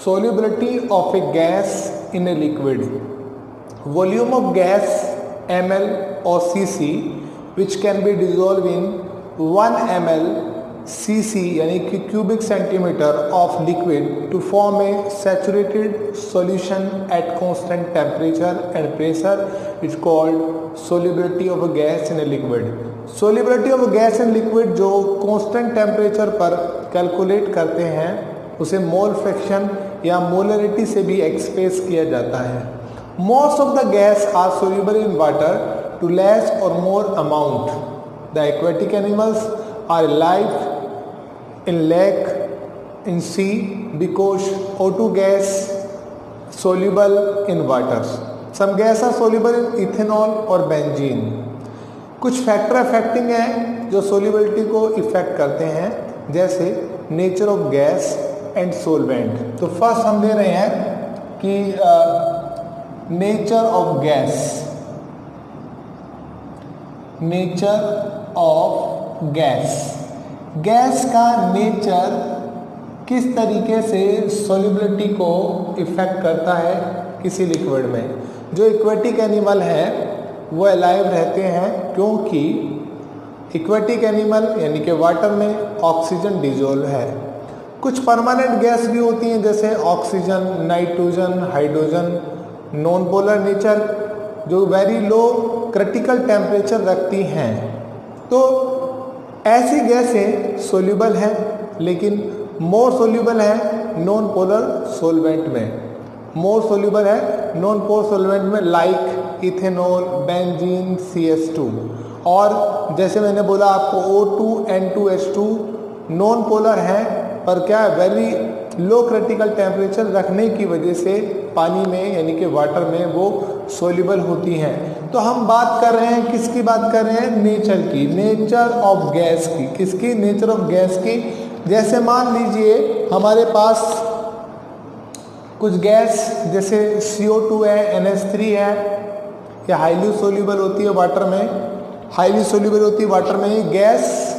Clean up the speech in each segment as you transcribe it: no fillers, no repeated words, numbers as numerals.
solubility of a gas in a liquid. Volume of gas ml or cc which can be dissolved in 1 ml cc यानी कि cubic centimeter of liquid to form a saturated solution at constant temperature and pressure is called solubility of a gas in a liquid. Solubility of a gas in liquid जो constant temperature पर calculate करते हैं उसे mole fraction या molarity से भी express किया जाता है. Most of the gas are soluble in water to less or more amount. The aquatic animals are alive in lake, in sea because O2 gas soluble in water. Some gas are soluble in ethanol or benzene. कुछ factor affecting है जो solubility को effect करते हैं, जैसे nature of gas and solvent. तो first हम दे रहे हैं कि nature of gas. Nature of gas, gas का नेचर किस तरीके से सोल्यूबिलिटी को इफेक्ट करता है किसी लिक्विड में. जो एक्वेटिक एनिमल है वो अलाइव रहते हैं क्योंकि एक्वेटिक एनिमल यानी कि वाटर में ऑक्सीजन डिजोल्व है. कुछ परमानेंट गैस भी होती हैं जैसे oxygen, nitrogen, hydrogen, non polar nature जो वेरी लो क्रिटिकल टेम्परेचर रखती हैं. तो ऐसी गैसें सोल्यूबल हैं लेकिन मोर सोल्यूबल है नॉन पोलर सोलवेंट में. मोर सोल्यूबल है नॉन पोलर सोलवेंट में लाइक इथेनॉल, बेंजीन, CH2. और जैसे मैंने बोला आपको O2, N2H2 नॉन पोलर हैं पर क्या वेरी लो क्रिटिकल टेम्परेचर रखने की वजह से पानी में यानी कि वाटर में वो सोल्यूबल होती हैं. तो हम बात कर रहे हैं किसकी बात कर रहे हैं, नेचर की, नेचर ऑफ गैस की. किसकी, नेचर ऑफ गैस की. जैसे मान लीजिए हमारे पास कुछ गैस जैसे CO2 है, NH3 है, या हाईली सोल्यूबल होती है वाटर में. हाईली सोल्यूबल होती है वाटर में ये गैस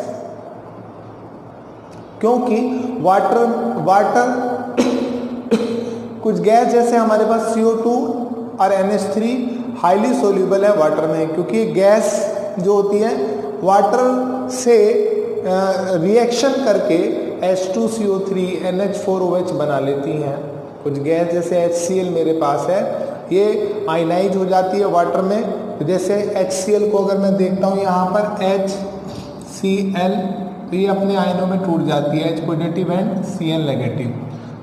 क्योंकि वाटर कुछ गैस जैसे हमारे पास CO2 और NH3 हाईली सोल्यूबल है वाटर में क्योंकि गैस जो होती है वाटर से रिएक्शन करके H2CO3 NH4OH बना लेती हैं. कुछ गैस जैसे HCl मेरे पास है ये आयनाइज हो जाती है वाटर में. तो जैसे HCl को अगर मैं देखता हूँ यहाँ पर HCl तो ये अपने आयनों में टूट जाती है, H positive and Cl negative.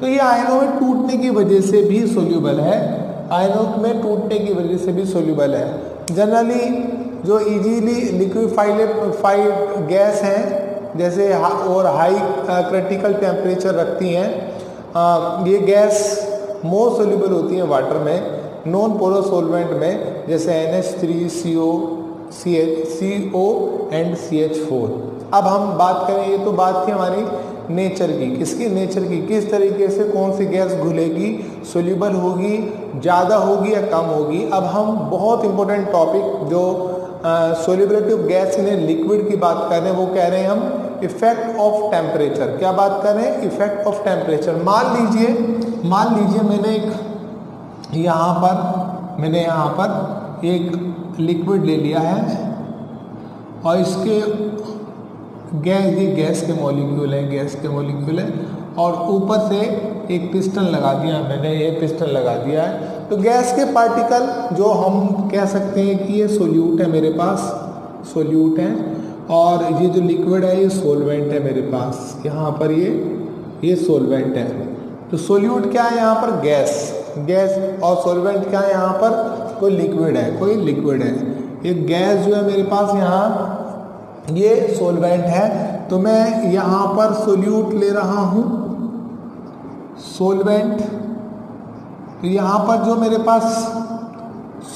तो ये आयनों में टूटने की वजह से भी सोल्यूबल है, आयनों में टूटने की वजह से भी सोल्यूबल है. जनरली जो इजीली लिक्विफाइड गैस हैं जैसे और हाई क्रिटिकल टेम्परेचर रखती हैं, ये गैस मोर सोल्यूबल होती हैं वाटर में नॉन पोलर सोलवेंट में जैसे NH3CO एंड CH4. अब हम बात करें, ये तो बात थी हमारी नेचर की. किसकी, नेचर की. किस तरीके से कौन सी गैस घुलेगी, सोल्यूबल होगी, ज़्यादा होगी या कम होगी. अब हम बहुत इंपॉर्टेंट टॉपिक जो solubility of gas in a liquid की बात कर रहे हैं वो कह रहे हैं हम इफेक्ट ऑफ टेम्परेचर. क्या बात कर रहे हैं, इफेक्ट ऑफ टेम्परेचर. मान लीजिए मैंने यहाँ पर एक लिक्विड ले लिया है और इसके ये गैस के मॉलिक्यूल है और ऊपर से एक पिस्टन लगा दिया मैंने, ये पिस्टन लगा दिया है. तो गैस के पार्टिकल जो हम कह सकते हैं कि ये सोल्यूट है, मेरे पास सोल्यूट है और ये जो लिक्विड है ये सोलवेंट है मेरे पास. यहाँ पर ये सोलवेंट है. तो सोल्यूट क्या है यहाँ पर, गैस और सोलवेंट क्या है यहाँ पर, कोई लिक्विड है. ये गैस जो है मेरे पास यहाँ ये सोलवेंट है. तो मैं यहाँ पर सोल्यूट ले रहा हूँ, सोलवेंट. तो यहाँ पर जो मेरे पास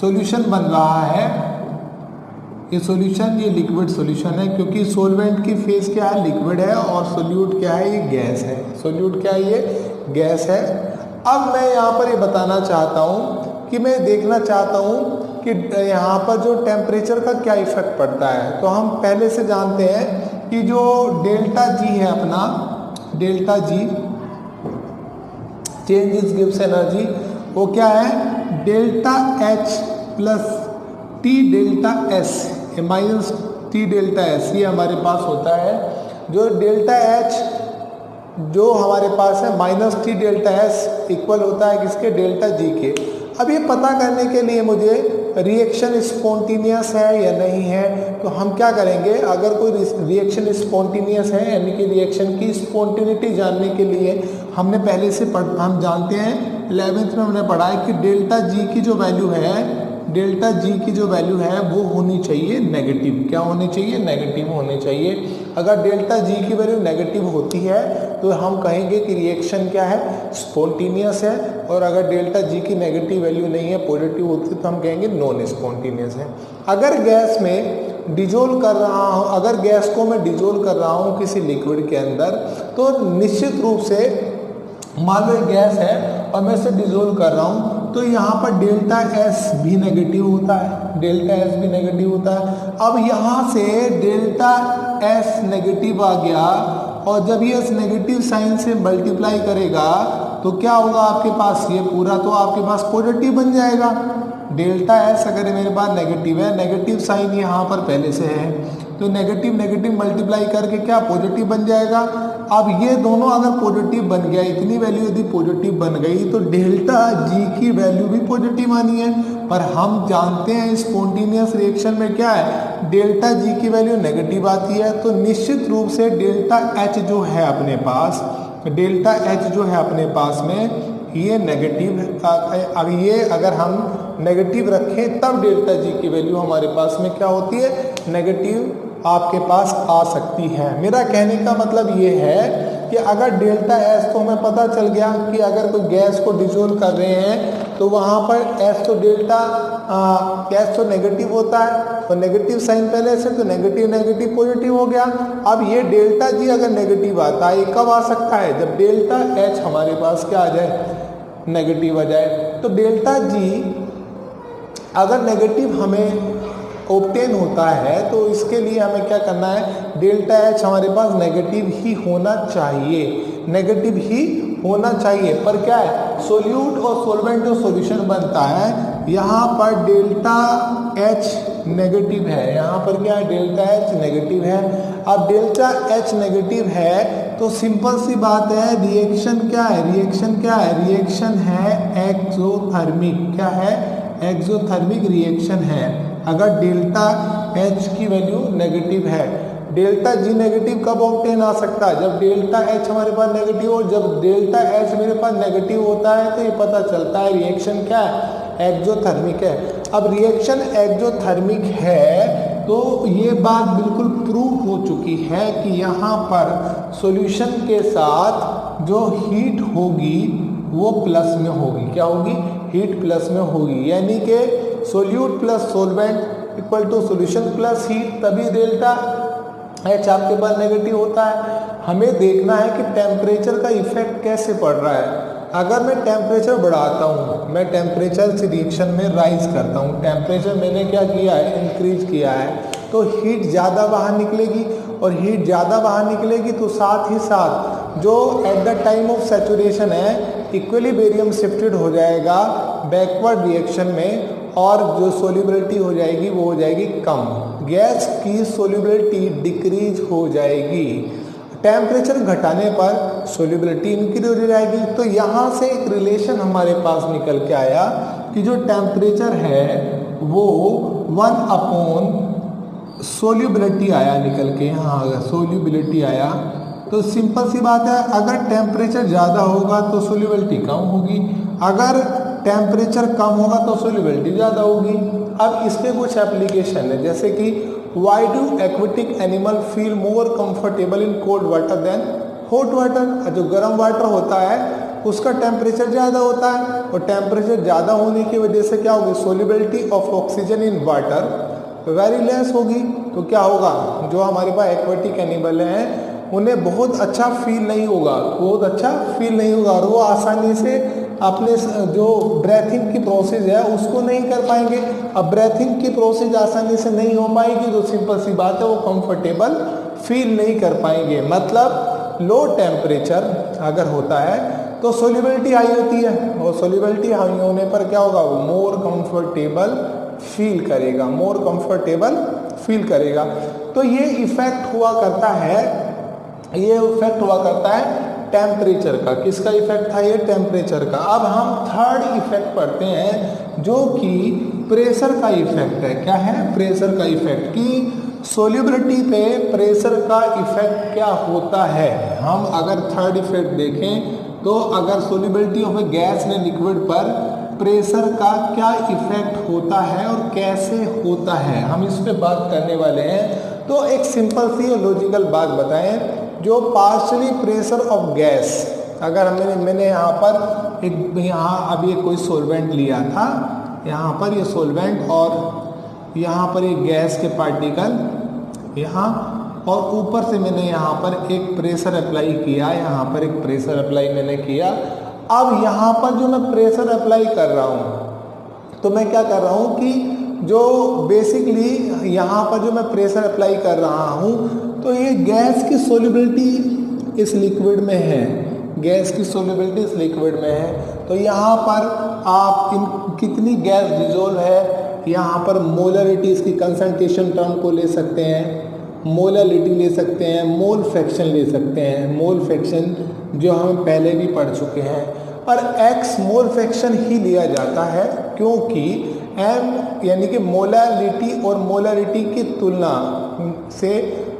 सॉल्यूशन बन रहा है ये सॉल्यूशन, ये लिक्विड सॉल्यूशन है क्योंकि सोलवेंट की फेज क्या है, लिक्विड है और सोल्यूट क्या है, ये गैस है. सोल्यूट क्या है, ये गैस है. अब मैं यहाँ पर ये बताना चाहता हूँ कि मैं देखना चाहता हूँ कि यहाँ पर जो टेम्परेचर का क्या इफेक्ट पड़ता है. तो हम पहले से जानते हैं कि जो डेल्टा जी है अपना, delta G changes gives energy, वो क्या है delta H plus T delta S minus T delta S, ये हमारे पास होता है। जो डेल्टा एच जो हमारे पास है minus T delta S equal होता है किसके, डेल्टा जी के। अब ये पता करने के लिए मुझे रिएक्शन स्पॉन्टेनियस है या नहीं है, तो हम क्या करेंगे, अगर कोई रिएक्शन स्पॉन्टेनियस है यानी कि रिएक्शन की स्पॉन्टेनिटी जानने के लिए हमने पहले से हम जानते हैं 11th में हमने पढ़ा है कि डेल्टा जी की जो वैल्यू है, डेल्टा जी की जो वैल्यू है वो होनी चाहिए नेगेटिव। क्या होनी चाहिए, नेगेटिव होनी चाहिए। अगर डेल्टा जी की वैल्यू नेगेटिव होती है तो हम कहेंगे कि रिएक्शन क्या है, स्पॉन्टेनियस है। और अगर डेल्टा जी की नेगेटिव वैल्यू नहीं है, पॉजिटिव होती है, तो हम कहेंगे नॉन स्पॉन्टेनियस है। अगर गैस में डिजोल्व कर रहा हूँ, अगर गैस को मैं डिजोल्व कर रहा हूँ किसी लिक्विड के अंदर, तो निश्चित रूप से मान लो गैस है और मैं इसे डिजोल्व कर रहा हूँ, तो यहाँ पर डेल्टा एस भी नेगेटिव होता है, डेल्टा एस भी नेगेटिव होता है। अब यहाँ से डेल्टा एस नेगेटिव आ गया, और जब ये एस नेगेटिव साइन से मल्टीप्लाई करेगा तो क्या होगा आपके पास, ये पूरा तो आपके पास पॉजिटिव बन जाएगा। डेल्टा एस अगर मेरे पास नेगेटिव है, नेगेटिव साइन यहाँ पर पहले से है, तो नेगेटिव नेगेटिव मल्टीप्लाई करके क्या पॉजिटिव बन जाएगा। अब ये दोनों अगर पॉजिटिव बन गया, इतनी वैल्यू यदि पॉजिटिव बन गई तो डेल्टा जी की वैल्यू भी पॉजिटिव आनी है। पर हम जानते हैं स्पॉन्टेनियस रिएक्शन में क्या है, डेल्टा जी की वैल्यू नेगेटिव आती है, तो निश्चित रूप से डेल्टा एच जो है अपने पास, डेल्टा एच जो है अपने पास में ये नेगेटिव, अब ये अगर हम नेगेटिव रखें तब डेल्टा जी की वैल्यू हमारे पास में क्या होती है, नेगेटिव आपके पास आ सकती है। मेरा कहने का मतलब ये है कि अगर डेल्टा एस तो हमें पता चल गया कि अगर कोई गैस को डिजोल्व कर रहे हैं तो वहाँ पर एस तो डेल्टा एस तो नेगेटिव होता है, और नेगेटिव साइन पहले से, तो नेगेटिव नेगेटिव पॉजिटिव हो गया। अब ये डेल्टा जी अगर नेगेटिव आता है, कब आ सकता है, जब डेल्टा एच हमारे पास क्या आ जाए, नेगेटिव आ जाए। तो डेल्टा जी अगर नेगेटिव हमें ऑब्टेन होता है तो इसके लिए हमें क्या करना है, डेल्टा एच हमारे पास नेगेटिव ही होना चाहिए, नेगेटिव ही होना चाहिए। पर क्या है, सोल्यूट और सोलवेंट जो सॉल्यूशन बनता है, यहाँ पर डेल्टा एच नेगेटिव है, यहाँ पर क्या है, डेल्टा एच नेगेटिव है। अब डेल्टा एच नेगेटिव है तो सिंपल सी बात है, रिएक्शन क्या है, रिएक्शन क्या है, रिएक्शन है एक्सोथर्मिक। क्या है, एक्सोथर्मिक रिएक्शन है। अगर डेल्टा एच की वैल्यू नेगेटिव है, डेल्टा जी नेगेटिव कब ऑब्टेन आ सकता है, जब डेल्टा एच हमारे पास नेगेटिव हो। जब डेल्टा एच मेरे पास नेगेटिव होता है तो ये पता चलता है रिएक्शन क्या है, एक्सोथर्मिक है। अब रिएक्शन एक्सोथर्मिक है तो ये बात बिल्कुल प्रूव हो चुकी है कि यहाँ पर सॉल्यूशन के साथ जो हीट होगी वो प्लस में होगी। क्या होगी, हीट प्लस में होगी, यानी कि solute plus solvent equal to solution plus heat, तभी डेल्टा एच आपके पास नेगेटिव होता है। हमें देखना है कि टेम्परेचर का इफेक्ट कैसे पड़ रहा है। अगर मैं टेम्परेचर बढ़ाता हूँ, मैं टेम्परेचर से रिएक्शन में राइज करता हूँ, टेम्परेचर मैंने क्या किया है, इंक्रीज किया है, तो हीट ज़्यादा बाहर निकलेगी, और हीट ज़्यादा बाहर निकलेगी तो साथ ही साथ जो at the time of saturation है इक्विलिब्रियम शिफ्टेड हो जाएगा बैकवर्ड रिएक्शन में, और जो सोल्यूबिलिटी हो जाएगी वो हो जाएगी कम, गैस की सोल्यूबिलिटी डिक्रीज हो जाएगी। टेम्परेचर घटाने पर सोल्यूबिलिटी इंक्रीज हो जाएगी। तो यहाँ से एक रिलेशन हमारे पास निकल के आया कि जो टेम्परेचर है वो 1 सोल्यूबिलिटी आया निकल के, यहाँ अगर सोल्यूबिलिटी आया तो सिंपल सी बात है, अगर टेम्परेचर ज़्यादा होगा तो सोल्यूबिलिटी कम होगी, अगर टेम्परेचर कम होगा तो सोल्यूबिलिटी ज़्यादा होगी। अब इसके कुछ एप्लीकेशन है, जैसे कि why do aquatic animal feel more comfortable in cold water than hot water. जो गर्म वाटर होता है उसका टेम्परेचर ज़्यादा होता है, और टेम्परेचर ज़्यादा होने की वजह से क्या होगी, solubility of oxygen in water very less होगी। तो क्या होगा, जो हमारे पास एक्वेटिक एनिमल हैं उन्हें बहुत अच्छा फील नहीं होगा, बहुत अच्छा फील नहीं होगा, और वो आसानी से अपने जो ब्रेथिंग की प्रोसेस है उसको नहीं कर पाएंगे। अब ब्रेथिंग की प्रोसेस आसानी से नहीं हो पाएगी तो सिंपल सी बात है वो कंफर्टेबल फील नहीं कर पाएंगे। मतलब लो टेम्परेचर अगर होता है तो सोल्यूबिलिटी हाई होती है, और सोल्यूबिलिटी हाई होने पर क्या होगा, वो मोर कंफर्टेबल फील करेगा, मोर कंफर्टेबल फील करेगा। तो ये इफेक्ट हुआ करता है, ये इफेक्ट हुआ करता है टेम्परेचर का। किसका इफेक्ट था ये, टेम्परेचर का। अब हम थर्ड इफेक्ट पढ़ते हैं जो कि प्रेशर का इफेक्ट है। क्या है, प्रेशर का इफेक्ट, कि सोल्यूबिलिटी पे प्रेशर का इफेक्ट क्या होता है। हम अगर थर्ड इफेक्ट देखें तो अगर सोल्यूबिलिटी ऑफ ए गैस ने लिक्विड पर प्रेशर का क्या इफेक्ट होता है और कैसे होता है, हम इस पे बात करने वाले हैं। तो एक सिंपल सी और लॉजिकल बात बताएं, जो पार्शियली प्रेशर ऑफ गैस, अगर मैंने यहाँ पर यहाँ अभी कोई सॉल्वेंट लिया था, यहाँ पर ये सॉल्वेंट और यहाँ पर एक गैस के पार्टिकल यहाँ, और ऊपर से मैंने यहाँ पर एक प्रेशर अप्लाई किया, यहाँ पर एक प्रेशर अप्लाई मैंने किया। अब यहाँ पर जो मैं प्रेशर अप्लाई कर रहा हूँ, तो मैं क्या कर रहा हूँ कि जो बेसिकली यहाँ पर जो मैं प्रेशर अप्लाई कर रहा हूँ, तो ये गैस की सोल्यूबिलिटी इस लिक्विड में है, गैस की सोल्यूबिलिटी इस लिक्विड में है। तो यहाँ पर आप कितनी गैस डिजोल्व है, यहाँ पर मोलरिटी, इसकी कंसंट्रेशन टर्म को ले सकते हैं, मोलालिटी ले सकते हैं, मोल फ्रैक्शन ले सकते हैं, मोल फ्रैक्शन जो हम पहले भी पढ़ चुके हैं। और एक्स मोल फ्रैक्शन ही लिया जाता है, क्योंकि एम यानी कि मोलालिटी और मोलारिटी की तुलना से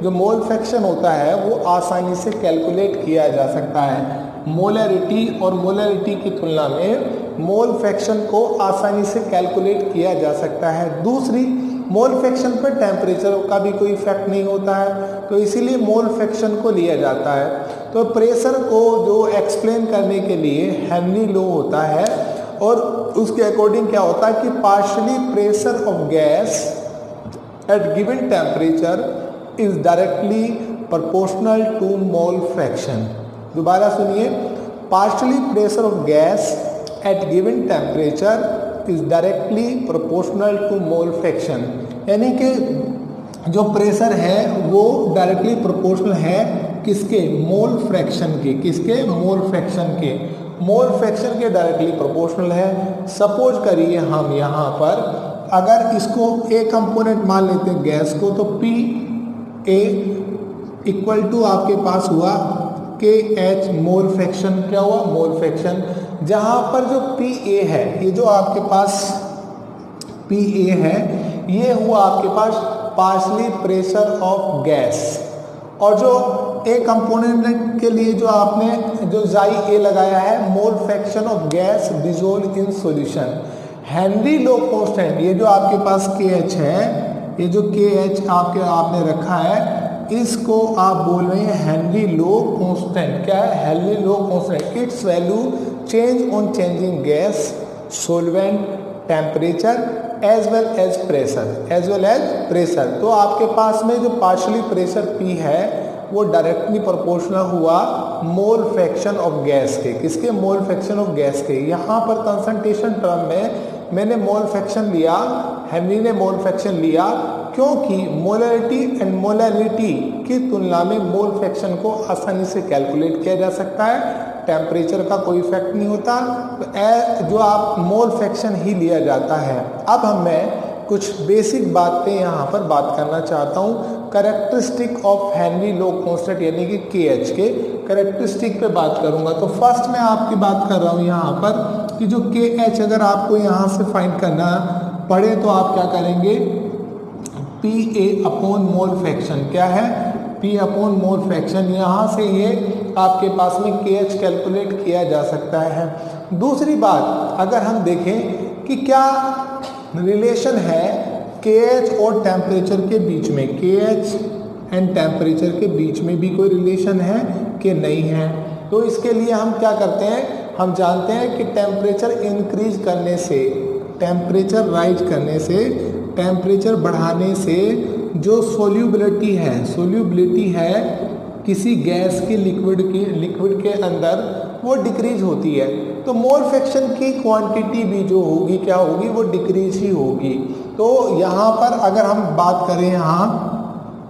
जो मोल फ्रैक्शन होता है वो आसानी से कैलकुलेट किया जा सकता है। मोलारिटी और मोलारिटी की तुलना में मोल फ्रैक्शन को आसानी से कैलकुलेट किया जा सकता है। दूसरी, मोल फ्रैक्शन पर टेम्परेचर का भी कोई इफेक्ट नहीं होता है, तो इसीलिए मोल फ्रैक्शन को लिया जाता है। तो प्रेशर को जो एक्सप्लेन करने के लिए हेनरी लॉ होता है, और उसके अकॉर्डिंग क्या होता है कि partially pressure of gas at given temperature is directly proportional to mole fraction. दोबारा सुनिए, partially pressure of gas at given temperature is directly proportional to mole fraction, यानी कि जो प्रेशर है वो डायरेक्टली प्रोपोर्शनल है किसके, मोल फ्रैक्शन के, किसके, मोल फ्रैक्शन के, मोल फ्रैक्शन के डायरेक्टली प्रोपोर्शनल है। सपोज करिए हम यहाँ पर अगर इसको ए कंपोनेंट मान लेते हैं गैस को, तो पी ए इक्वल टू आपके पास हुआ के एच मोल फ्रैक्शन। क्या हुआ, मोल फ्रैक्शन। जहाँ पर जो पी ए है, ये जो आपके पास पी ए है, ये हुआ आपके पास पार्शियली प्रेशर ऑफ गैस, और जो ए कंपोनेंट के लिए जो आपने जो जाई ए लगाया है, mole fraction of gas dissolve in solution. Henry law constant, ये जो आपके पास के एच है, ये जो के एच आपने रखा है, इसको आप बोल रहे हैं हेनरी लॉ कांस्टेंट। क्या है, Henry law constant. Its value change on changing gas, solvent, temperature as well as pressure, तो आपके पास में जो पार्शियली प्रेशर पी है वो डायरेक्टली प्रोपोर्शनल हुआ मोल फ्रैक्शन ऑफ गैस के, किसके, मोल फ्रैक्शन ऑफ गैस के। यहाँ पर कंसंट्रेशन टर्म में मैंने मोल फ्रैक्शन लिया, हेनरी ने मोल फ्रैक्शन लिया, क्योंकि मोलरिटी एंड मोलालिटी की तुलना में मोल फ्रैक्शन को आसानी से कैलकुलेट किया जा सकता है, टेम्परेचर का कोई इफेक्ट नहीं होता, तो जो आप मोल फ्रैक्शन ही लिया जाता है। अब मैं कुछ बेसिक बातें यहाँ पर बात करना चाहता हूँ, characteristic of Henry law constant यानी कि के एच के कैरेक्टरिस्टिक पे बात करूँगा। तो फर्स्ट मैं आपकी बात कर रहा हूँ यहाँ पर कि जो के एच अगर आपको यहाँ से फाइंड करना पड़े तो आप क्या करेंगे, P A upon mole fraction. क्या है, पी अपॉन मोल फ्रैक्शन। यहाँ से ये आपके पास में के एच कैलकुलेट किया जा सकता है। दूसरी बात, अगर हम देखें कि क्या रिलेशन है के एच और टेम्परेचर के बीच में, के एच एंड टेम्परेचर के बीच में भी कोई रिलेशन है कि नहीं है, तो इसके लिए हम क्या करते हैं, हम जानते हैं कि टेम्परेचर इंक्रीज करने से, टेम्परेचर राइज करने से, टेम्परेचर बढ़ाने से जो सोल्यूबिलिटी है किसी गैस की लिक्विड के अंदर वो डिक्रीज होती है, तो मोल फ्रैक्शन की क्वांटिटी भी जो होगी क्या होगी, वो डिक्रीज ही होगी। तो यहाँ पर अगर हम बात करें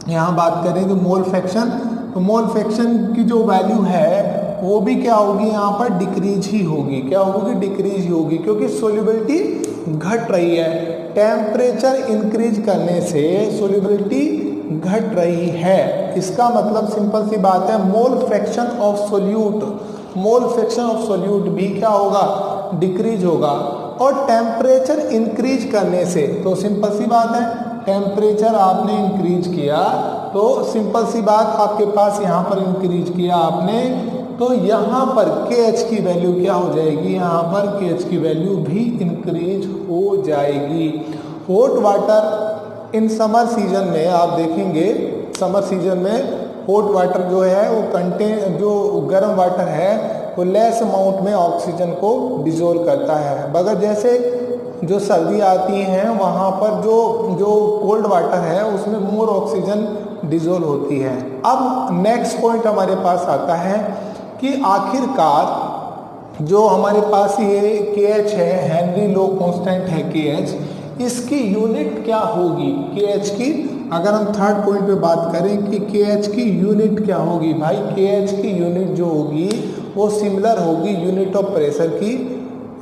यहाँ बात करें तो मोल फ्रैक्शन की जो वैल्यू है वो भी क्या होगी, यहाँ पर डिक्रीज ही होगी। क्या होगी, डिक्रीज ही होगी, क्योंकि सोल्यूबिलिटी घट रही है। टेम्परेचर इंक्रीज करने से सोल्यूबिलिटी घट रही है। इसका मतलब सिंपल सी बात है, mole fraction of solute, mole fraction of solute भी क्या होगा, डिक्रीज होगा। और टेम्परेचर इंक्रीज करने से, तो सिंपल सी बात है, टेम्परेचर आपने इंक्रीज किया तो सिंपल सी बात, आपके पास यहाँ पर इंक्रीज किया आपने, तो यहाँ पर KH की वैल्यू क्या हो जाएगी, यहाँ पर KH की वैल्यू भी इंक्रीज हो जाएगी। Hot water in summer season में आप देखेंगे, समर सीजन में हॉट वाटर जो है वो जो गर्म वाटर है वो लेस अमाउंट में ऑक्सीजन को डिजोल्व करता है, मगर जैसे जो सर्दी आती है वहाँ पर जो कोल्ड वाटर है उसमें मोर ऑक्सीजन डिजोल्व होती है। अब नेक्स्ट पॉइंट हमारे पास आता है कि आखिरकार जो हमारे पास ये KH है, हेनरी लो कांस्टेंट है KH, इसकी यूनिट क्या होगी KH की। अगर हम थर्ड पॉइंट पे बात करें कि KH की यूनिट क्या होगी, भाई KH की यूनिट जो होगी वो सिमिलर होगी यूनिट ऑफ प्रेशर की,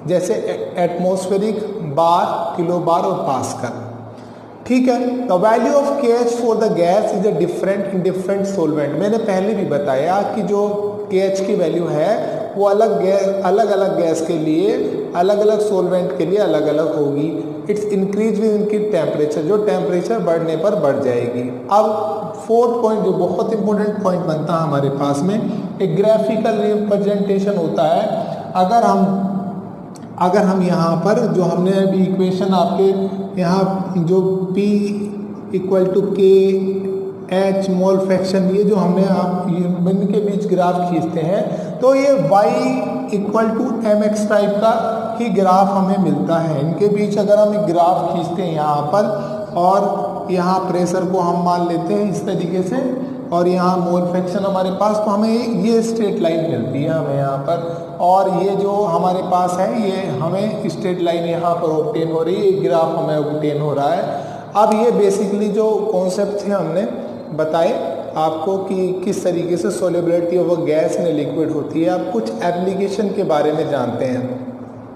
जैसे एटमॉस्फेरिक, बार, किलो बार और पास्कल। ठीक है, the value of KH for the gas is a different in different solvent. मैंने पहले भी बताया कि जो KH की वैल्यू है वो अलग अलग गैस के लिए, अलग अलग सोलवेंट के लिए अलग अलग होगी। इट्स इंक्रीज विद इनकी टेम्परेचर, जो टेम्परेचर बढ़ने पर बढ़ जाएगी। अब फोर्थ पॉइंट जो बहुत इंपॉर्टेंट पॉइंट बनता है हमारे पास में, एक ग्राफिकल रिप्रेजेंटेशन होता है। अगर हम यहाँ पर जो हमने अभी इक्वेशन आपके यहाँ जो P equal to KH mole fraction, ये जो हमने आप इनके बीच ग्राफ खींचते हैं तो ये Y equal to MX type का ही ग्राफ हमें मिलता है। इनके बीच अगर हम एक ग्राफ खींचते हैं यहाँ पर, और यहाँ प्रेशर को हम मान लेते हैं इस तरीके से, और यहाँ मोल फ्रैक्शन हमारे पास, तो हमें ये स्ट्रेट लाइन मिलती है हमें यहाँ पर, और ये जो हमारे पास है ये हमें स्ट्रेट लाइन यहाँ पर ऑब्टेन हो रही है, ये ग्राफ हमें ऑब्टेन हो रहा है। अब ये बेसिकली जो कॉन्सेप्ट थे हमने बताए आपको कि किस तरीके से solubility of a gas in liquid होती है। अब कुछ एप्लीकेशन के बारे में जानते हैं।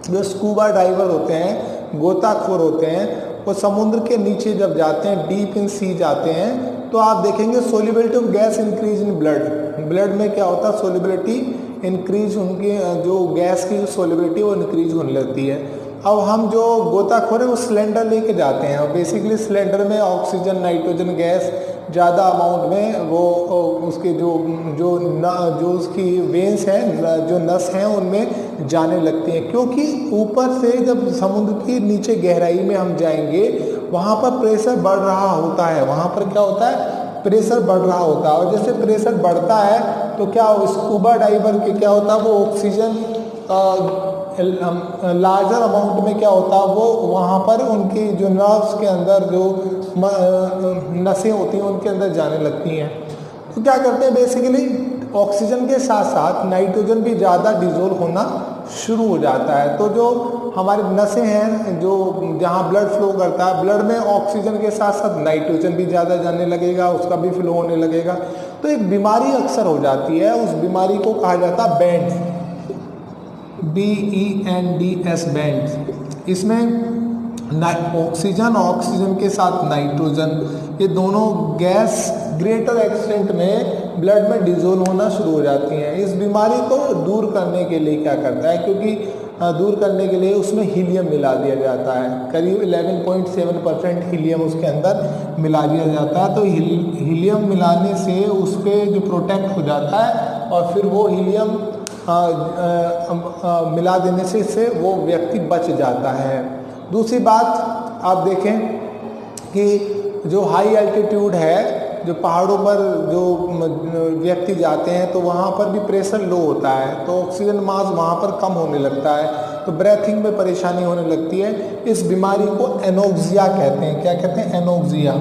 जो स्कूबा डाइवर होते हैं, गोताखोर होते हैं, वो समुद्र के नीचे जब जाते हैं, डीप इन सी जाते हैं, तो आप देखेंगे solubility of gas increase in blood में क्या होता है, सोल्युबिलिटी इंक्रीज, उनकी जो गैस की सोल्युबिलिटी वो इंक्रीज होने लगती है। अब हम जो गोताखोर है वो सिलेंडर लेके जाते हैं, और बेसिकली सिलेंडर में ऑक्सीजन, नाइट्रोजन गैस ज़्यादा अमाउंट में वो उसके जो उसकी वेंस हैं, जो नस हैं, उनमें जाने लगती हैं, क्योंकि ऊपर से जब समुद्र की नीचे गहराई में हम जाएंगे वहाँ पर प्रेशर बढ़ रहा होता है, वहाँ पर क्या होता है, प्रेशर बढ़ रहा होता है। और जैसे प्रेशर बढ़ता है तो क्या स्कूबा डाइवर के क्या होता है, वो ऑक्सीजन लार्जर अमाउंट में क्या होता है, वो वहाँ पर उनकी जो नर्व्स के अंदर जो नसें होती हैं उनके अंदर जाने लगती हैं। तो क्या करते हैं, बेसिकली ऑक्सीजन के साथ साथ नाइट्रोजन भी ज़्यादा डिजोल्व होना शुरू हो जाता है। तो जो हमारी नसें हैं, जो जहाँ ब्लड फ्लो करता है, ब्लड में ऑक्सीजन के साथ साथ नाइट्रोजन भी ज़्यादा जाने लगेगा, उसका भी फ्लो होने लगेगा। तो एक बीमारी अक्सर हो जाती है, उस बीमारी को कहा जाता है बैंड्स, BENDS बैंड्स। इसमें ऑक्सीजन के साथ नाइट्रोजन, ये दोनों गैस ग्रेटर एक्सटेंट में ब्लड में डिजोल्व होना शुरू हो जाती हैं। इस बीमारी को दूर करने के लिए क्या करता है, क्योंकि दूर करने के लिए उसमें हीलियम मिला दिया जाता है, करीब 11.7% हीलियम उसके अंदर मिला दिया जाता है। तो हीलियम मिलाने से उस पर जो प्रोटेक्ट हो जाता है, और फिर वो हीलियम मिला देने से वो व्यक्ति बच जाता है। दूसरी बात आप देखें कि जो हाई एल्टीट्यूड है, जो पहाड़ों पर जो व्यक्ति जाते हैं, तो वहाँ पर भी प्रेशर लो होता है, तो ऑक्सीजन मास वहाँ पर कम होने लगता है, तो ब्रेथिंग में परेशानी होने लगती है। इस बीमारी को एनोक्सिया कहते हैं। क्या कहते हैं, एनोक्सिया,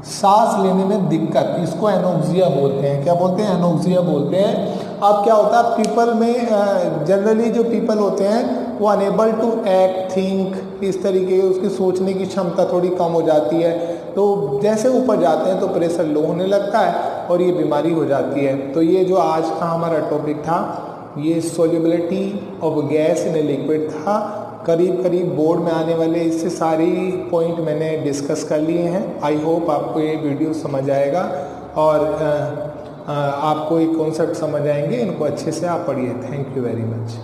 सांस लेने में दिक्कत, इसको एनोक्सिया बोलते हैं। क्या बोलते हैं, एनोक्सिया बोलते हैं। अब क्या होता है, पीपल में जनरली जो पीपल होते हैं वो अनेबल टू एक्ट, थिंक, इस तरीके की उसकी सोचने की क्षमता थोड़ी कम हो जाती है। तो जैसे ऊपर जाते हैं तो प्रेशर लो होने लगता है, और ये बीमारी हो जाती है। तो ये जो आज का हमारा टॉपिक था ये solubility of gas in a liquid था। करीब करीब बोर्ड में आने वाले इससे सारी पॉइंट मैंने डिस्कस कर लिए हैं। आई होप आपको ये वीडियो समझ आएगा और आपको ये कॉन्सेप्ट समझ आएंगे। इनको अच्छे से आप पढ़िए। Thank you very much.